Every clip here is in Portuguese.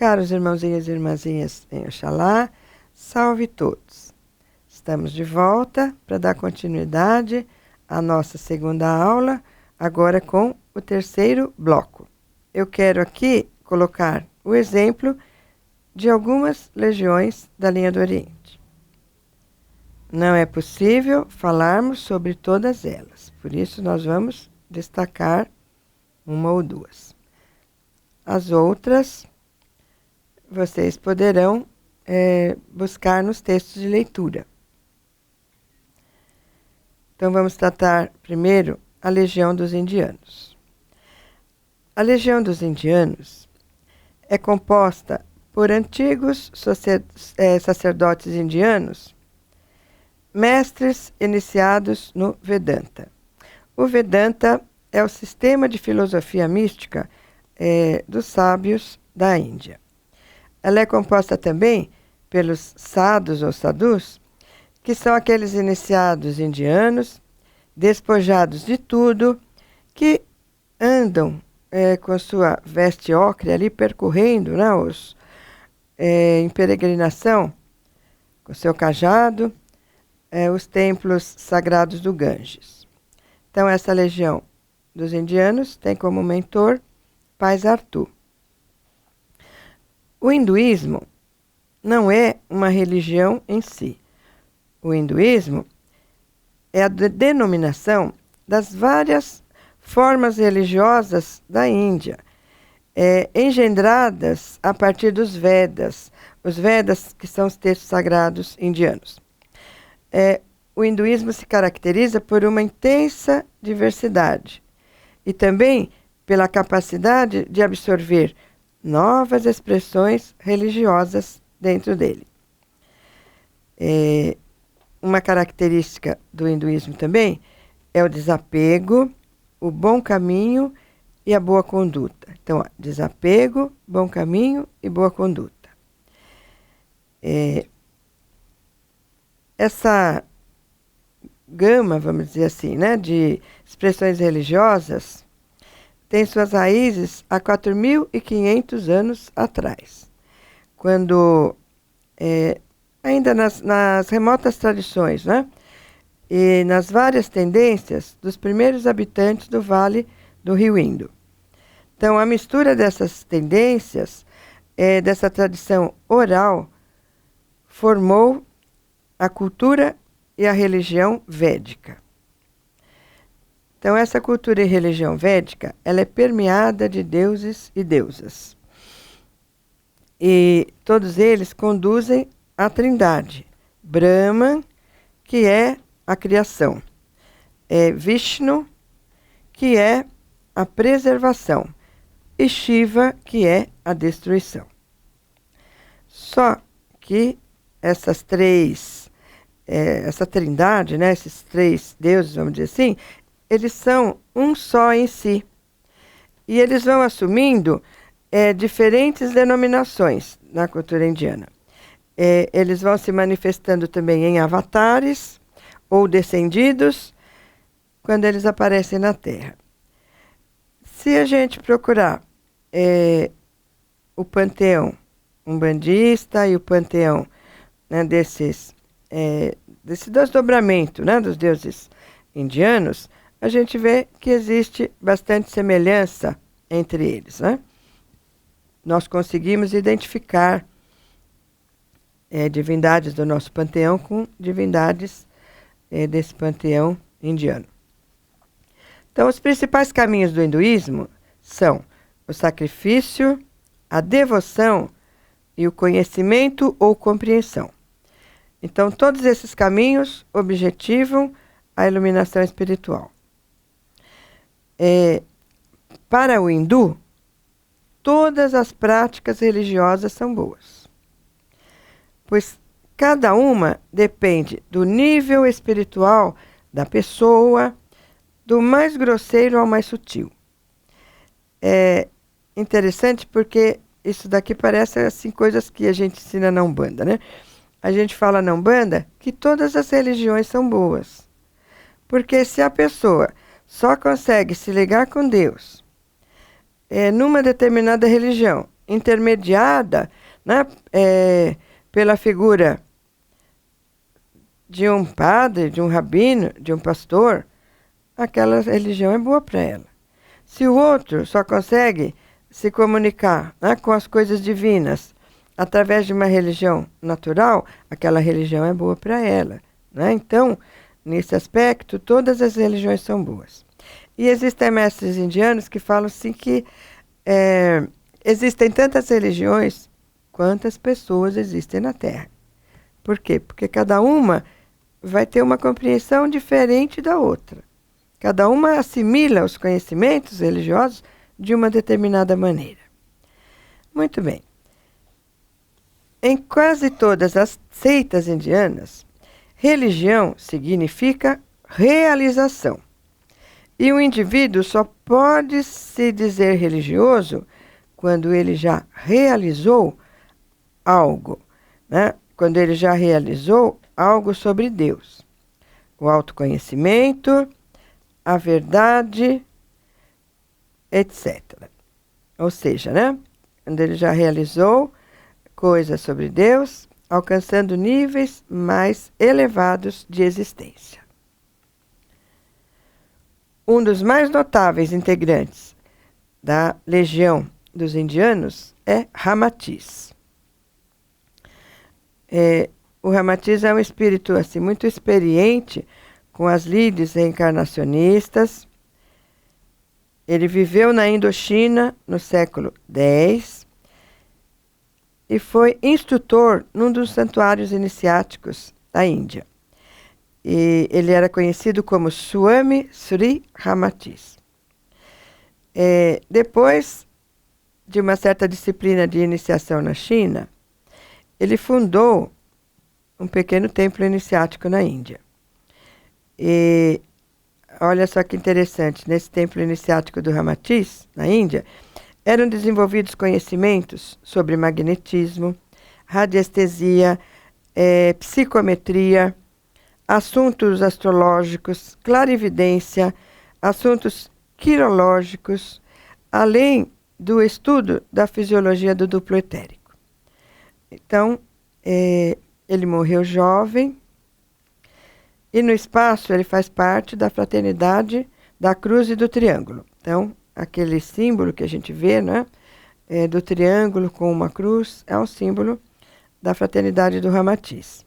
Caros irmãozinhos e irmãzinhas em Oxalá, salve todos! Estamos de volta para dar continuidade à nossa segunda aula, agora com o terceiro bloco. Eu quero aqui colocar o exemplo de algumas legiões da linha do Oriente. Não é possível falarmos sobre todas elas, por isso nós vamos destacar uma ou duas. As outras vocês poderão buscar nos textos de leitura. Então vamos tratar primeiro a Legião dos Indianos. A Legião dos Indianos é composta por antigos sacerdotes indianos, mestres iniciados no Vedanta. O Vedanta é o sistema de filosofia mística dos sábios da Índia. Ela é composta também pelos sadhus ou sadhus, que são aqueles iniciados indianos, despojados de tudo, que andam com sua veste ócrea ali percorrendo, né, em peregrinação, com seu cajado, os templos sagrados do Ganges. Então, essa legião dos indianos tem como mentor Paisartu. O hinduísmo não é uma religião em si. O hinduísmo é a denominação das várias formas religiosas da Índia, engendradas a partir dos Vedas, os Vedas que são os textos sagrados indianos. O hinduísmo se caracteriza por uma intensa diversidade e também pela capacidade de absorver novas expressões religiosas dentro dele. Uma característica do hinduísmo também é o desapego, o bom caminho e a boa conduta. Então, desapego, bom caminho e boa conduta. Essa gama, vamos dizer assim, né, de expressões religiosas tem suas raízes há 4.500 anos atrás, quando, ainda nas remotas tradições, né, e nas várias tendências dos primeiros habitantes do Vale do Rio Indo. Então, a mistura dessas tendências, dessa tradição oral, formou a cultura e a religião védica. Então, essa cultura e religião védica, ela é permeada de deuses e deusas. E todos eles conduzem à Trindade. Brahma, que é a criação. Vishnu, que é a preservação. E Shiva, que é a destruição. Só que essa trindade, né, esses três deuses, vamos dizer assim, eles são um só em si. E eles vão assumindo diferentes denominações na cultura indiana. Eles vão se manifestando também em avatares ou descendidos quando eles aparecem na Terra. Se a gente procurar o panteão umbandista e o panteão, né, desse desdobramento, né, dos deuses indianos, a gente vê que existe bastante semelhança entre eles, né? Nós conseguimos identificar divindades do nosso panteão com divindades desse panteão indiano. Então, os principais caminhos do hinduísmo são o sacrifício, a devoção e o conhecimento ou compreensão. Então, todos esses caminhos objetivam a iluminação espiritual. Para o hindu, todas as práticas religiosas são boas, pois cada uma depende do nível espiritual da pessoa, do mais grosseiro ao mais sutil. É interessante porque isso daqui parece assim, coisas que a gente ensina na Umbanda, né? A gente fala na Umbanda que todas as religiões são boas. Porque se a pessoa só consegue se ligar com Deus numa determinada religião, intermediada, né, pela figura de um padre, de um rabino, de um pastor, aquela religião é boa para ela. Se o outro só consegue se comunicar, né, com as coisas divinas através de uma religião natural, aquela religião é boa para ela, né? Então, nesse aspecto, todas as religiões são boas. E existem mestres indianos que falam assim que existem tantas religiões quantas pessoas existem na Terra. Por quê? Porque cada uma vai ter uma compreensão diferente da outra. Cada uma assimila os conhecimentos religiosos de uma determinada maneira. Muito bem. Em quase todas as seitas indianas, religião significa realização. E o indivíduo só pode se dizer religioso quando ele já realizou algo, né? Quando ele já realizou algo sobre Deus. O autoconhecimento, a verdade, etc. Ou seja, né? Quando ele já realizou coisas sobre Deus, alcançando níveis mais elevados de existência. Um dos mais notáveis integrantes da legião dos indianos é Ramatiz. O Ramatiz é um espírito assim, muito experiente com as lides reencarnacionistas. Ele viveu na Indochina no século X e foi instrutor num dos santuários iniciáticos da Índia. E ele era conhecido como Swami Sri Ramatiz. Depois de uma certa disciplina de iniciação na China, ele fundou um pequeno templo iniciático na Índia. E olha só que interessante, nesse templo iniciático do Ramatiz, na Índia, eram desenvolvidos conhecimentos sobre magnetismo, radiestesia, psicometria, assuntos astrológicos, clarividência, assuntos quirológicos, além do estudo da fisiologia do duplo etérico. Então, ele morreu jovem e no espaço ele faz parte da fraternidade da Cruz e do Triângulo. Então, aquele símbolo que a gente vê, né, do triângulo com uma cruz, é um símbolo da fraternidade do Ramatiz.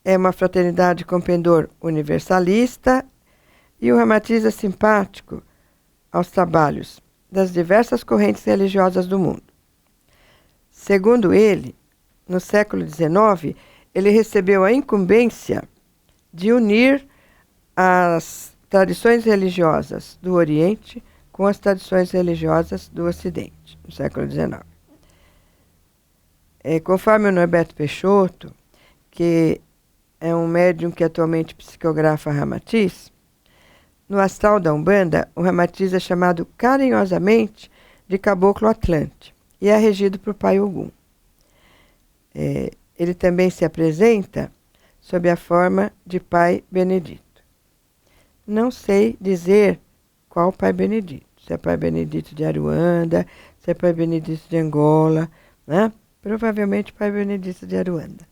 É uma fraternidade com pendor universalista e o Ramatiz é simpático aos trabalhos das diversas correntes religiosas do mundo. Segundo ele, no século XIX, ele recebeu a incumbência de unir as tradições religiosas do Oriente com as tradições religiosas do Ocidente, no século XIX. Conforme o Norberto Peixoto, que é um médium que atualmente psicografa Ramatiz, no astral da Umbanda, o Ramatiz é chamado carinhosamente de Caboclo Atlante e é regido por Pai Ogum. Ele também se apresenta sob a forma de Pai Benedito. Não sei dizer qual Pai Benedito, se é Pai Benedito de Aruanda, se é Pai Benedito de Angola, né? Provavelmente Pai Benedito de Aruanda.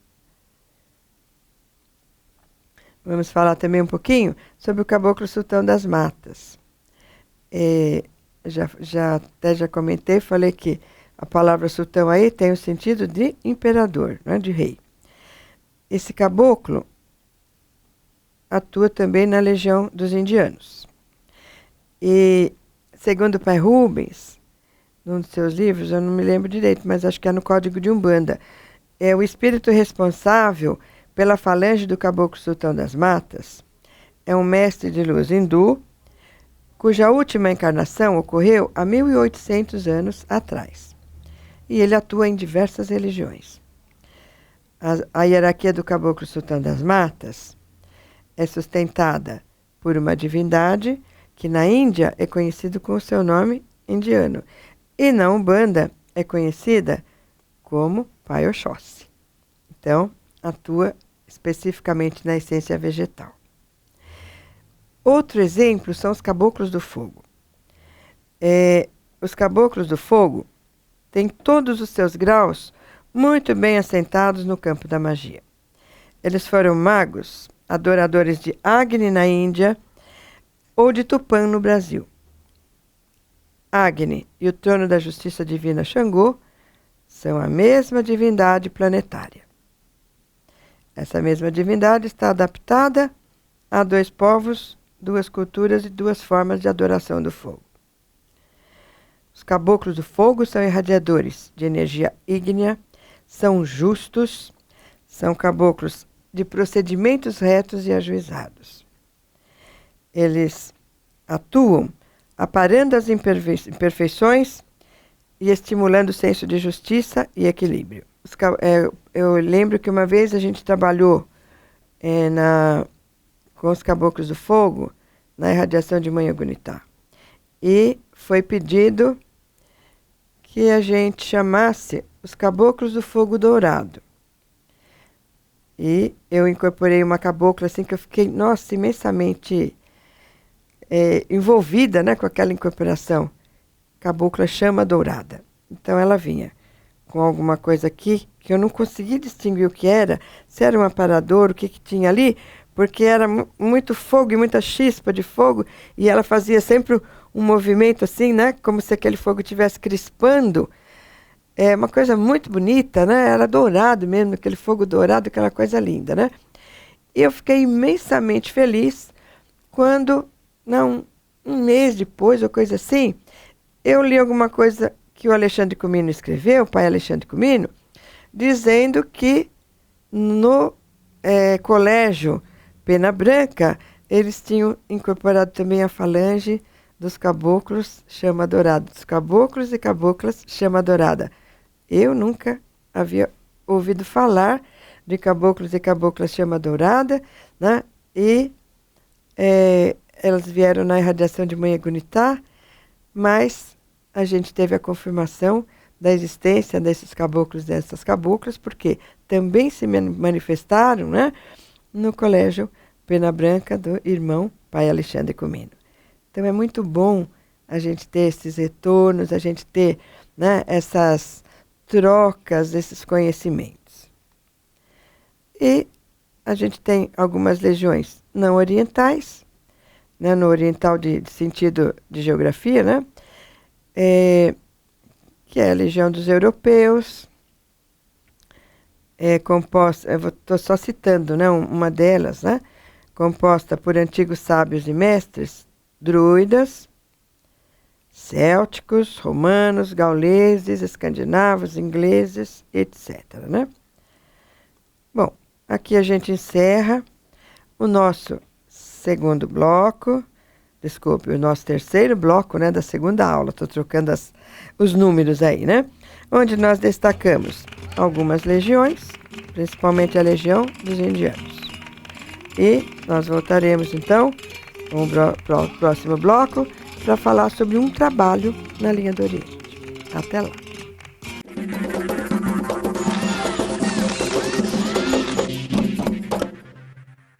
Vamos falar também um pouquinho sobre o Caboclo Sultão das Matas. Já comentei, falei que a palavra sultão aí tem o sentido de imperador, não é? De rei. Esse caboclo atua também na legião dos indianos. E, segundo o Pai Rubens, num dos seus livros, eu não me lembro direito, mas acho que é no Código de Umbanda, é o espírito responsável pela falange do Caboclo Sultão das Matas, é um mestre de luz hindu, cuja última encarnação ocorreu há 1800 anos atrás. E ele atua em diversas religiões. A hierarquia do Caboclo Sultão das Matas é sustentada por uma divindade que na Índia é conhecido com o seu nome indiano. E na Umbanda é conhecida como Pai Oxóssi. Então, atua especificamente na essência vegetal. Outro exemplo são os caboclos do fogo. Os caboclos do fogo têm todos os seus graus muito bem assentados no campo da magia. Eles foram magos, adoradores de Agni na Índia ou de Tupã no Brasil. Agni e o trono da justiça divina Xangô são a mesma divindade planetária. Essa mesma divindade está adaptada a dois povos, duas culturas e duas formas de adoração do fogo. Os caboclos do fogo são irradiadores de energia ígnea, são justos, são caboclos de procedimentos retos e ajuizados. Eles atuam aparando as imperfeições e estimulando o senso de justiça e equilíbrio. Eu lembro que uma vez a gente trabalhou com os caboclos do fogo na irradiação de Mãe Ogunitá. E foi pedido que a gente chamasse os caboclos do fogo dourado. E eu incorporei uma cabocla assim que eu fiquei, nossa, imensamente envolvida, né, com aquela incorporação. Cabocla chama dourada. Então ela vinha com alguma coisa aqui que eu não consegui distinguir o que era, se era um aparador, o que tinha ali, porque era muito fogo e muita chispa de fogo, e ela fazia sempre um movimento assim, né, como se aquele fogo estivesse crispando. É uma coisa muito bonita, né? Era dourado mesmo, aquele fogo dourado, aquela coisa linda, né? E eu fiquei imensamente feliz quando, um mês depois, ou coisa assim, eu li alguma coisa que o Alexandre Comino escreveu, o pai Alexandre Comino, dizendo que no colégio Pena Branca, eles tinham incorporado também a falange dos caboclos chama dourada, dos caboclos e caboclas chama dourada. Eu nunca havia ouvido falar de caboclos e caboclas chama dourada, né? E elas vieram na irradiação de Mãe Ogunitá, mas a gente teve a confirmação da existência desses caboclos e dessas caboclas, porque também se manifestaram, né, no colégio Pena Branca do irmão pai Alexandre Comino. Então é muito bom a gente ter esses retornos, a gente ter, né, essas trocas, esses conhecimentos. E a gente tem algumas legiões não orientais, né, no oriental de sentido de geografia, né, que é a legião dos europeus, composta, eu estou só citando, né, uma delas, né, composta por antigos sábios e mestres, druidas, célticos, romanos, gauleses, escandinavos, ingleses, etc., né? Bom, aqui a gente encerra o nosso segundo bloco, o nosso terceiro bloco, né, da segunda aula. Estou trocando os números aí, né? Onde nós destacamos algumas legiões, principalmente a legião dos indianos. E nós voltaremos, então, com o próximo bloco, para falar sobre um trabalho na linha do Oriente. Até lá!